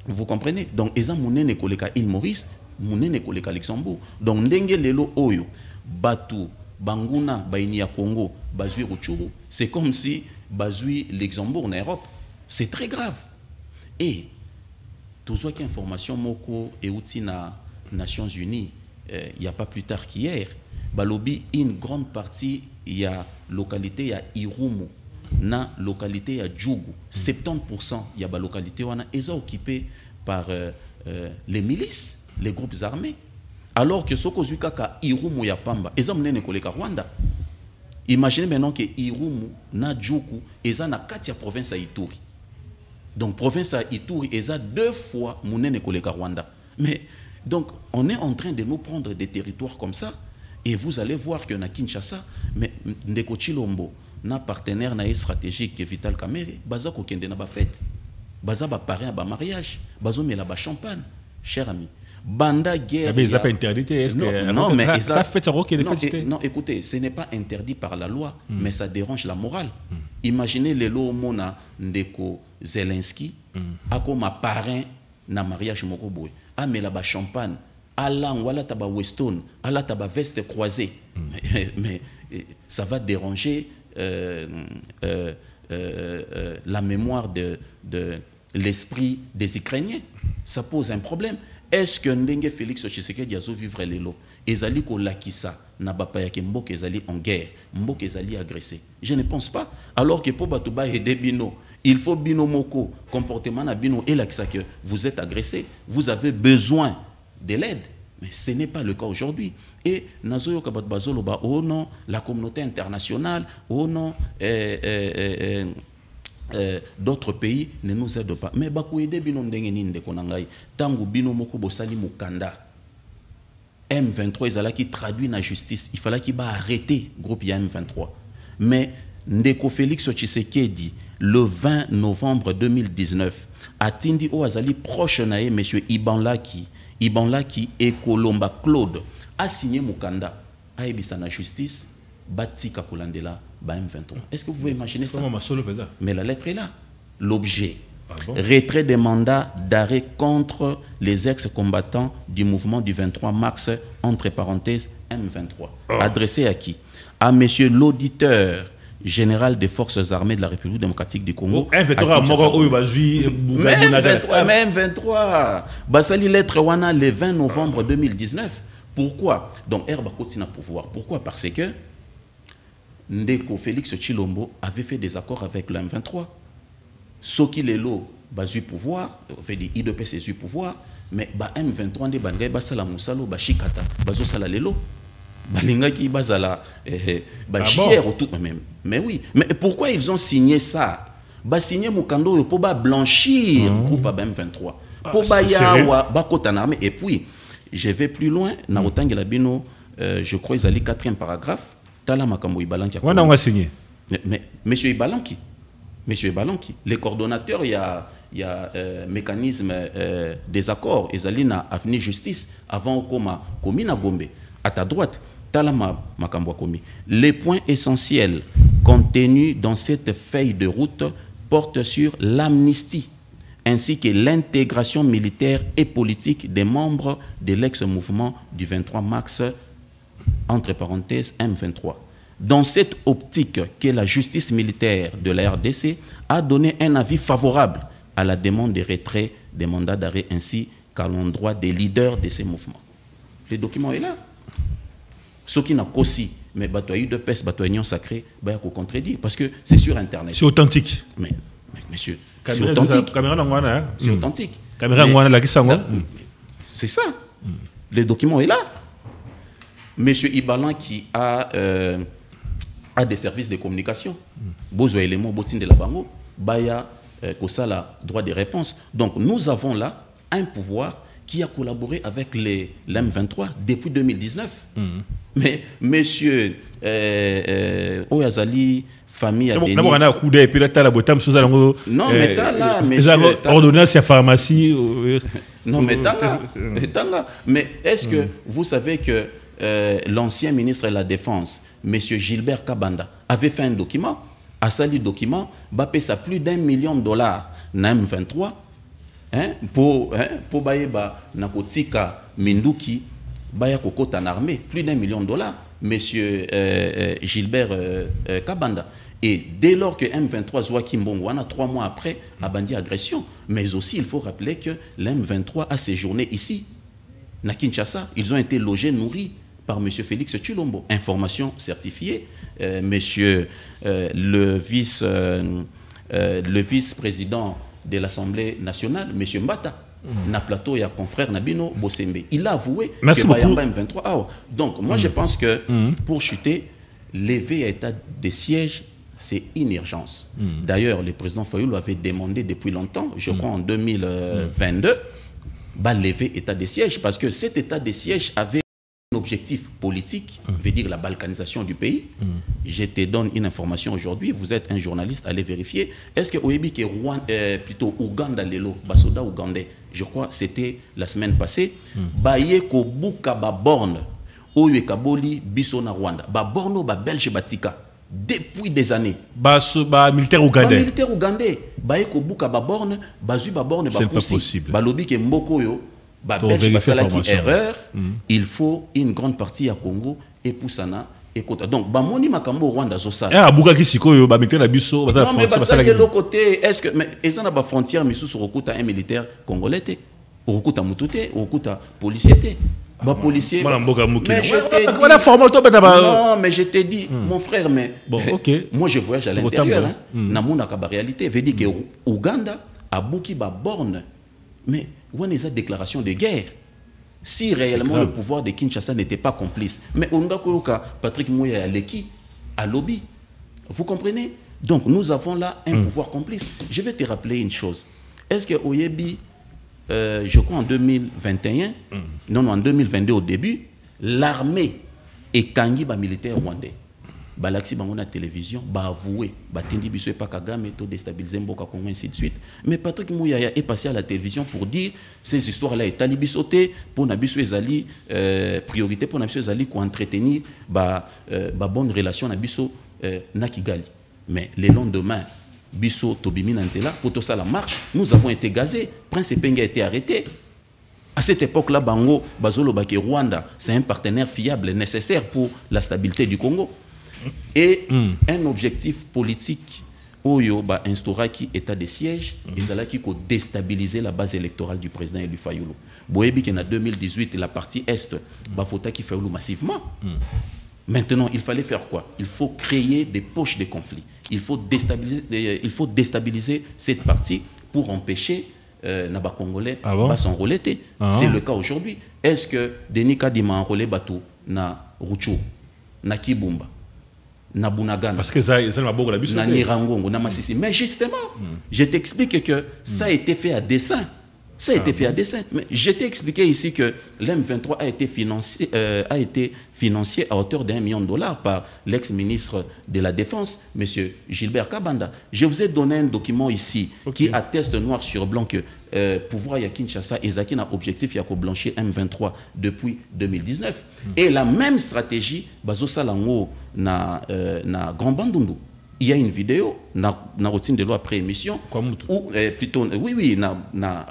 Vous comprenez? Donc, ils ont monné koleka île Maurice, monné koleka Luxembourg. Donc, ndenge lelo oyo, batu, banguna, baini ya Congo, bazui Rutshuru, c'est comme si bazui Luxembourg en Europe. C'est très grave. Et, tout ce qui est information, moko et outil na Nations Unies, il n'y a pas plus tard qu'hier, balobi une grande partie il y a localité il y a Irumu na localité il y a Djougou 70% il y a ba localité wana est occupé par les milices, les groupes armés, alors que soko zukaka Irumu ya pamba eza munene koleka Rwanda. Imaginez maintenant que Irumu na Djougou eza na kati ya province ya Ituri. Donc province ya Ituri eza 2 fois munene koleka Rwanda. Mais donc on est en train de nous prendre des territoires comme ça. Et vous allez voir que na Kinshasa, mais Ndeko Chilombo, na partenaire na stratégique Vital Kamerhe, baza ko kende na ba fête. Baza ba parrain ba mariage, bazo mela ba champagne, cher ami. Banda guerre. Mais ça pas interdit, est-ce que non, mais ça fait ça non, écoutez, ce n'est pas interdit par la loi, mais ça dérange la morale. Imaginez les lots mona Ndeko Zelensky, a comme parrain na mariage moko boy. A mela ba champagne. Alang, wala taba Weston, ala taba veste croisée. Mais ça va déranger la mémoire de l'esprit des Ukrainiens. Ça pose un problème. Est-ce que Ndenge Félix Tshisekedi a vivre les lots? Ezali ko lakisa na bapa yake mboka ezali en guerre, mboka ezali agressé. Je ne pense pas. Alors que pour batuba aider bino, il faut bino moko comportement na bino et lakisa que vous êtes agressé, vous avez besoin de l'aide. Mais ce n'est pas le cas aujourd'hui. Et Nazoyo Kabat Bazoloba, oh non, la communauté internationale, oh non, d'autres pays ne nous aident pas. Mais Bakouede Bino Ndengeninde Konangai, Tangu Bino Moko Bosali Mukanda, M23, ils allaient qui traduit la justice. Il fallait qu'il va arrêter le groupe M23. Mais Ndeko Félix Tshisekedi, le 20 novembre 2019, a Tindi Oazali proche nae, M. Iban Laki et Kolomba Claude a signé Mukanda, a ébissa la justice, Batika Kolandela, M23. Est-ce que vous pouvez imaginer ça? Mais la lettre est là. L'objet. Ah bon? Retrait des mandats d'arrêt contre les ex-combattants du mouvement du 23 mars, entre parenthèses, M23. Oh. Adressé à qui? À monsieur l'auditeur général des forces armées de la République démocratique du Congo. M23, Basali lettre wana le 20 novembre 2019 Pourquoi? Donc, Herba continue à pouvoir. Pourquoi? Parce que Ndeko Félix Tshilombo avait fait des accords avec le M23. Soki Lelo, basu pouvoir, fait des IDPS et pouvoir, mais M23 ne bangay basala musalo bashikata, bazo sala lelo. Balinga qui basala bachier au tout même. Mais oui, mais pourquoi ils ont signé ça? Ba signé Mukando pour blanchir groupe M23. Pour bayawa bakota na armée. Et puis je vais plus loin, na otangela bino, je crois ils allaient 4e paragraphe. Tala makambo Ibalanki. On a signé. Mais monsieur Ibalanki, les coordonnateurs, il y a mécanisme des accords, Ezalina Avenue Justice, avant Okoma, Komi na Gombe. À ta droite, Talama Makambo Komi. Les points essentiels contenus dans cette feuille de route portent sur l'amnistie, ainsi que l'intégration militaire et politique des membres de l'ex-mouvement du 23 mars, entre parenthèses M23. Dans cette optique que la justice militaire de la RDC a donné un avis favorable à la demande de retrait des mandats d'arrêt ainsi qu'à l'endroit des leaders de ces mouvements. Le document est là. Ce qui n'a qu'aussi, mais batoyi de peste, batoyi sacré, bah il faut contredire parce que c'est sur Internet. C'est authentique. Mais monsieur, c'est authentique. C'est authentique. C'est ça. Le document est là. Monsieur Ibalan qui a des services de communication. Besoin éléments, bottine de la bango, baya kosala droit de réponse. Donc nous avons là un pouvoir qui a collaboré avec l'M23 depuis 2019. Mais monsieur Oyazali, famille a béni. Non, mais t'as là, monsieur. Ordonnance à pharmacie. Non, mais t'as là. Mais est-ce que vous savez que l'ancien ministre de la Défense, M. Gilbert Kabanda, avait fait un document, à sali document, Bappé ça plus d'$1 million na M23, pour Bayeba Nakotika Minduki, Baya Kokota en armée, plus d'$1 million, M. Gilbert Kabanda. Et dès lors que M23 Zouaki Mbongwana, 3 mois après, a bandit agression. Mais aussi, il faut rappeler que l'M23 a séjourné ici, na Kinshasa. Ils ont été logés, nourris par M. Félix Tshilombo. Information certifiée. Monsieur le vice-président de l'Assemblée nationale, M. Mbata, na plateau, il y a confrère Nabino Bosembe. Il a avoué que Bayamba M23. Ah, donc, moi, je pense que pour chuter, lever à état de siège, c'est une urgence. D'ailleurs, le président Fayoulou avait demandé depuis longtemps, je crois en 2022, lever état de siège, parce que cet état de siège avait un objectif politique, veut dire la balkanisation du pays. Je te donne une information aujourd'hui, vous êtes un journaliste, allez vérifier. Est-ce que Oyebi qui est plutôt Ouganda Lelo, Basoda Ougandais, je crois c'était la semaine passée, Baye ko buka ba borne, Oye Kaboli, Bissona Rwanda, ba borno ba Belge Batika. Depuis des années. Militaire ougandais. Militaire ougandais. Baye ko buka ba borne, bazu ba borne ba poussi. C'est pas possible. Ba lobi ke mboko yo, ba belge ba sala ki erreur, il faut une grande partie à Congo et Poussana et Kota. Donc ba moni makambo Rwanda zo sala. Ah buka ki sikoyo ba militaire na biso ba frontière. Non mais ba sala de l'autre côté, est-ce que mais ezana ba frontière misu sur okuta un militaire congolais té, okuta mututé, okuta policier té. Bah, policier. Mais je t'ai dit, mon frère, mais bon, okay. Moi je voyage à l'intérieur. Namuna kaba réalité veut dire que Ouganda a bouki ba borne. Mais où est la déclaration de guerre? Si réellement le pouvoir de Kinshasa n'était pas complice. Mais on a Patrick Mouya Aleki à lobby. Vous comprenez? Donc nous avons là un pouvoir complice. Je vais te rappeler une chose. Est-ce que Oyebi, je crois en 2021, non, en 2022 au début, l'armée est kangi ba militaire rwandais. Balaxi bangona télévision, ba avoué, ba tendi biso pas Kagame to déstabiliser Mboka Congo ainsi de suite. Mais Patrick Mouyaya est passé à la télévision pour dire ces histoires-là est talibisoté pour nabiso ezali priorité pour nabiso ezali ko entretenir ba bonne relation nabiso na Kigali. Mais le lendemain Bisso Tobimi Nanzela, pour tout ça la marche, nous avons été gazés. Prince Epenga a été arrêté. À cette époque-là, Bango, Bazolo Baki Rwanda, c'est un partenaire fiable, nécessaire pour la stabilité du Congo. Et un objectif politique Oyo ba instauraki état de siège, ils allaient qui déstabiliser la base électorale du président Elie Fayulu. Boyebi que en 2018 la partie est ba fota qui Fayulu massivement. Maintenant, il fallait faire quoi? Il faut créer des poches de conflit. Il faut déstabiliser cette partie pour empêcher Naba Congolais de s'enrôler. C'est le cas aujourd'hui. Est-ce que Denis Kadima a enrôlé Batou na Ruchu, na Kibumba, na Bunagana, parce que ça n'a pas la na Nirangongo, na Massissi. Mais justement, je t'explique que ça a été fait à dessein. Ça a été fait à dessein. Mais je t'ai expliqué ici que l'M23 a été financé à hauteur d'$1 million par l'ex-ministre de la Défense, M. Gilbert Kabanda. Je vous ai donné un document ici qui atteste noir sur blanc que pouvoir ya Kinshasa Ezaki n'a objectif ya ko blanchir M23 depuis 2019. Et la même stratégie, Bazo Salango na Grand Bandundu. Il y a une vidéo, na routine de loi après émission, où plutôt, na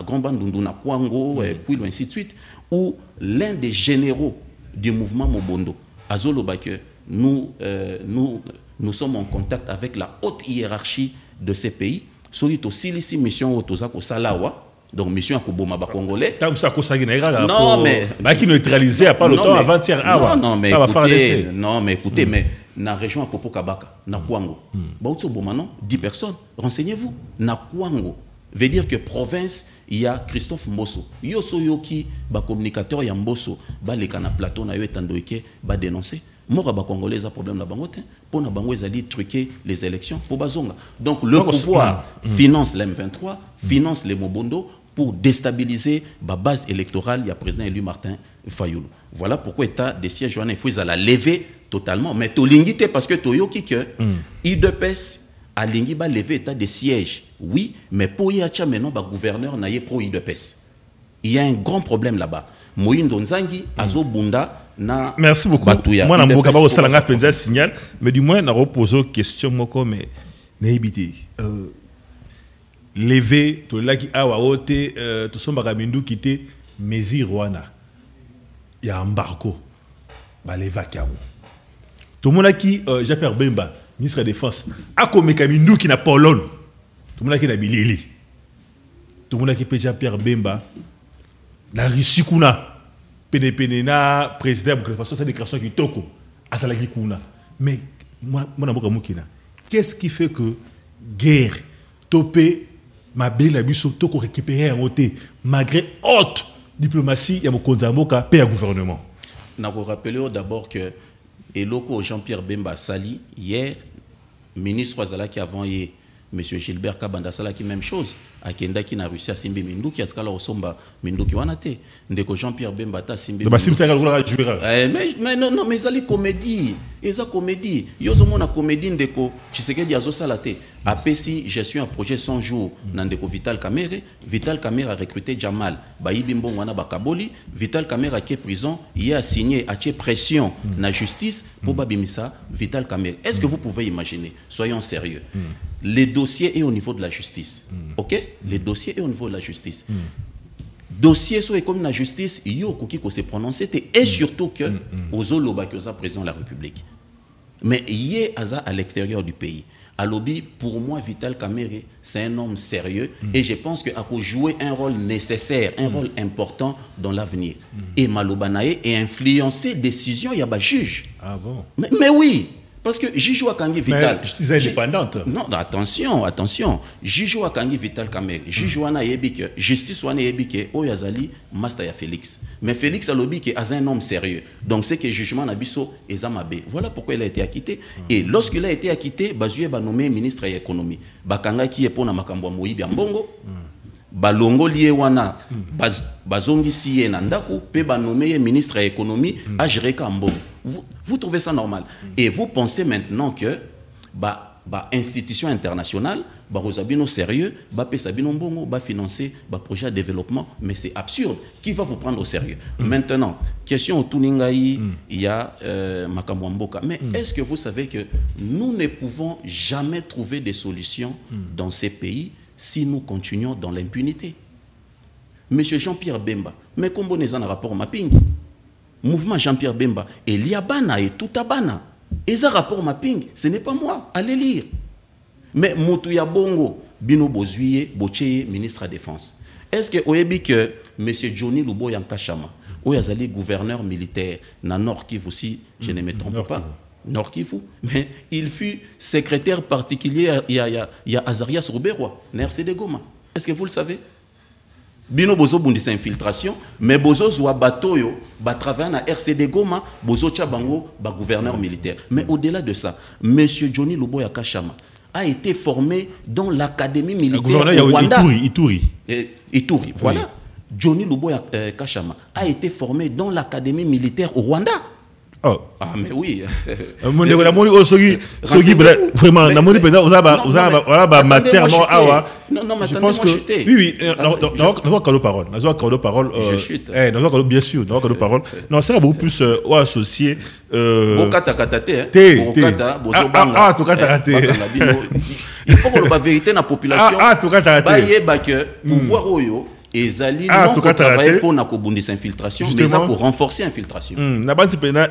Grand Bandundu, na Kwango, puis ainsi de suite, où l'un des généraux du mouvement Mobondo, Azolo Bake, nous sommes en contact avec la haute hiérarchie de ces pays. Soyez aussi ici mission au Salawa. Donc, mission à Koboma Congolais. Non, mais. Qui neutralisé à pas le temps avant-hier. Non, mais écoutez, mais dans la région à Popo Kabaka, na Kwango, 10 personnes. Renseignez-vous. Na Kwango veut dire que province, il y a Christophe Mbosso. Yoso Yoki, communicateur Yambosso, les canaux plateau, na Yotandoike, dénoncer. Mora ba Congolais a problème la bangote pour na bango ezali truquer les élections pour bazonga. Donc le pouvoir finance l'M23, finance les Mobondo pour déstabiliser la base électorale, il y a président élu Martin Fayulu. Voilà pourquoi état des sièges journée il faut la lever totalement mais to lingité parce que toyoki que IDPS a lingi ba lever état des sièges. Oui, mais pour y acha maintenant ba gouverneur na ye pro IDPS. Il y a un grand problème là-bas. Moyindo Nzangi azo bunda. Merci beaucoup. Moi, je n'ai pas signal, mais du moins, je repose une question, mais n'hésitez pas. Lever, tout là qui a ouaoté, tout son bagamindu qui était mesure wana. Il y a un embargo. Baleva Kiaou. Tout le monde qui, Jean-Pierre Bemba, ministre de la Défense, a comme Kamindu qui n'a pas l'on. Tout le monde qui n'a bilili. Tout le monde qui peut Jean-Pierre Bemba, la Rissikuna. Pénéna président de façon cette déclaration qui toko à Salagri Kuna. Mais moi qu'est-ce qui fait que guerre topé ma belle abisso toko récupérer un côté malgré haute diplomatie ya mokonza mboka pe gouvernement. Na ko rappeler d'abord que eloko Jean-Pierre Bemba sali hier ministre Azala qui avant hier Monsieur Gilbert Kabanda Salaki même chose à Kenda qui na Russie à Simbi Minduki à Skala Osomba Minduki wanate ndeko Jean-Pierre Bemba ta Simbi mais non mais ça les comédie et ça comédie yozo mona comédie ndeko Tshisekedi azo salate apesi gestion un projet 100 jours ndeko Vital Kamerhe a recruté Jamal Bayibi Mbongo wana bakaboli Vital Kamerhe qui est prison il a signé a pression na justice pour babimisa Vital Kamerhe. Est-ce que vous pouvez imaginer, soyons sérieux, les dossiers est au niveau de la justice. OK? Les dossiers est au niveau de la justice. Dossier soit comme la justice, il y a qui se prononcer et surtout que aux Oloba que ça président de la République. Mais il y a à l'extérieur du pays. À lobby, pour moi, Vital Kamerhe, c'est un homme sérieux et je pense qu'il a joué un rôle nécessaire, un rôle important dans l'avenir. Et Malobanae est influencé décision, il y a un juge. Ah bon? Mais oui. Parce que Jijou Akangi Vital. Justice indépendante. Non, attention. Jijou Akangi Vital Kamerhe. Jijou Ana Yebike. Justice Wana Yebike. Oyazali, Mastaya Félix. Mais Félix a lobby qui est un homme sérieux. Donc c'est que jugement Nabiso et Zamabe. Voilà pourquoi il a été acquitté. Et lorsqu'il a été acquitté, Bazuye va nommer ministre de l'économie. Bakanga qui est pour Namakambwa Moïbi Ambongo. Balongo lié wana bazongi siye nandaku pe ba nommé ministre de l'économie à gérer Kambo. Vous trouvez ça normal? Et vous pensez maintenant que institution internationale ba rozabino sérieux ba pesabino mbongo ba financer ba projet de développement, mais c'est absurde. Qui va vous prendre au sérieux? Maintenant, question au Tuningaï, il y a Makambo Mboka. Mais est-ce que vous savez que nous ne pouvons jamais trouver des solutions dans ces pays si nous continuons dans l'impunité? Monsieur Jean-Pierre Bemba, mais comment on est en rapport mapping? Mouvement Jean-Pierre Bemba, Eliabana et tout Abana. Et ça rapport mapping, ce n'est pas moi. Allez lire. mais mutu ya bongo bino bozuye bocheye ministre de la défense. Est-ce que oyebi que monsieur Johnny Luboya Yankashama oyazali gouverneur militaire na Nord Kivu aussi, je ne me trompe pas. Nord Kivu, mais il fut secrétaire particulier il y a Azarias Ruberwa, na RCD Goma. Est-ce que vous le savez? Bino bozo bundisa infiltration, mais bozo zwa bateau yo ba travailler na RCD Goma, bozo chabango ba gouverneur militaire. Mais au-delà de ça, monsieur Johnny Luboya Kashama a été formé dans l'académie militaire au Rwanda. Ituri, voilà. Oui. Johnny Luboya Kashama a été formé dans l'académie militaire au Rwanda. Oh. Ah mais oui. Vraiment, matière non, mais je pense que oui, nous parole. Je chute. Bien sûr, nous parole. Non, ça va beaucoup plus associé. Il faut que la vérité dans la population. Pouvoir ezali non pour travailler pour nakobundisa infiltration, mais ça pour renforcer l'infiltration. Nabandi pena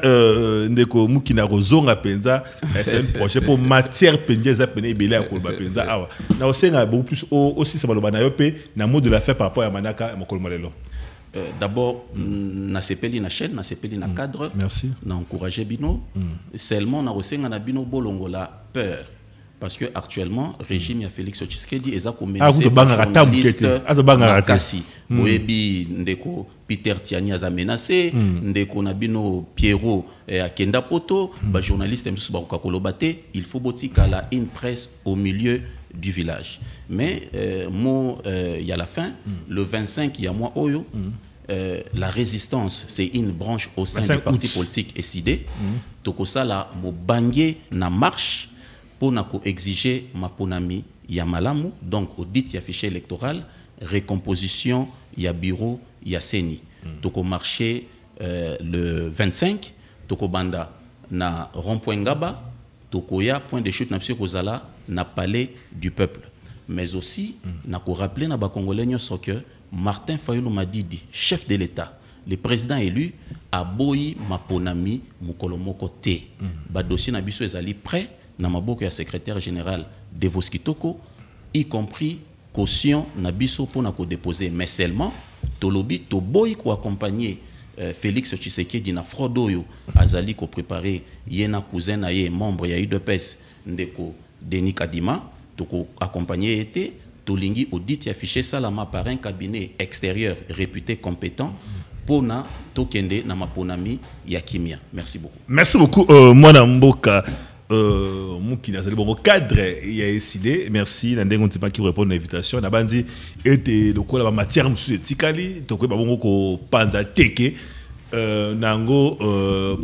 ndeko mukina rozonga penza, c'est un projet pour matière penza pena ibele akolba penza awa. Na osenga beaucoup plus aussi ça baloba na yope na mot de la fin par rapport à manaka mokolo malelo. D'abord na sepeli na chaîne, na sepeli na cadre. Merci. Na encourager bino. Seulement na osenga na bino bolongola peur. Parce que actuellement, le régime de Félix Tshisekedi est menacé par journaliste Makasi. Oyebi ndeko Peter Tiani a menacé, ndeko Nabino Pierrot a Kenda Poto, ba journaliste Moussa Baruka Kolobate, il faut botika une presse au milieu du village. Mais il y a la fin, le 25 il y a mois Oyo. La résistance, c'est une branche au sein du parti politique SID. Tokosa la mo bangé na marche pour exiger ma ponami ya malamu, donc audit ya fichier électoral, récomposition ya bureau ya seni. Toko marché le 25, toko banda na rond-point Ngaba, toko ya point de chute na psio kozala na palais du peuple. Mais aussi na ko rappeler na ba congolais nyoso que Martin Fayulu Madidi, chef de l'État, le président élu, a boyi ma ponami mukolomoko te. Ba dossier na biso ezali prêt. Namaboko ya secrétaire général de Voskitoko, y compris caution Nabiso pour na déposer, mais seulement Tolobi Toboy ko accompagner Félix Tshisekedi na fraude azali ko préparer yena cousin na ye membre ya UDPS ndeko Denis Kadima toko accompagner été tolingi audit ya fichier salama par un cabinet extérieur réputé compétent pour na tokende na maponami ya kimia. Merci beaucoup. Merci beaucoup Mwana Mboka. Moukina c'est le bon cadre il a décidé merci n'andeng on qui répond à l'invitation na bandi était de quoi la matière monsieur tikali to ko babongo ko panza teke nango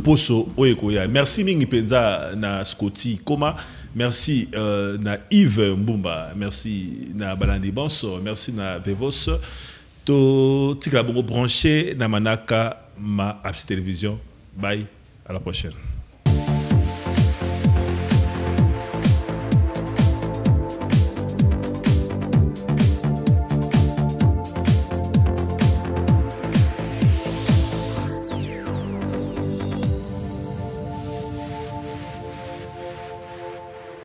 poso oyeko ya merci mingi penza na Scotty Koma merci na Yves Mbumba merci na Balandi Bonso merci na Vevos to tikala bongo branché na manaka ma absi télévision bye à la prochaine.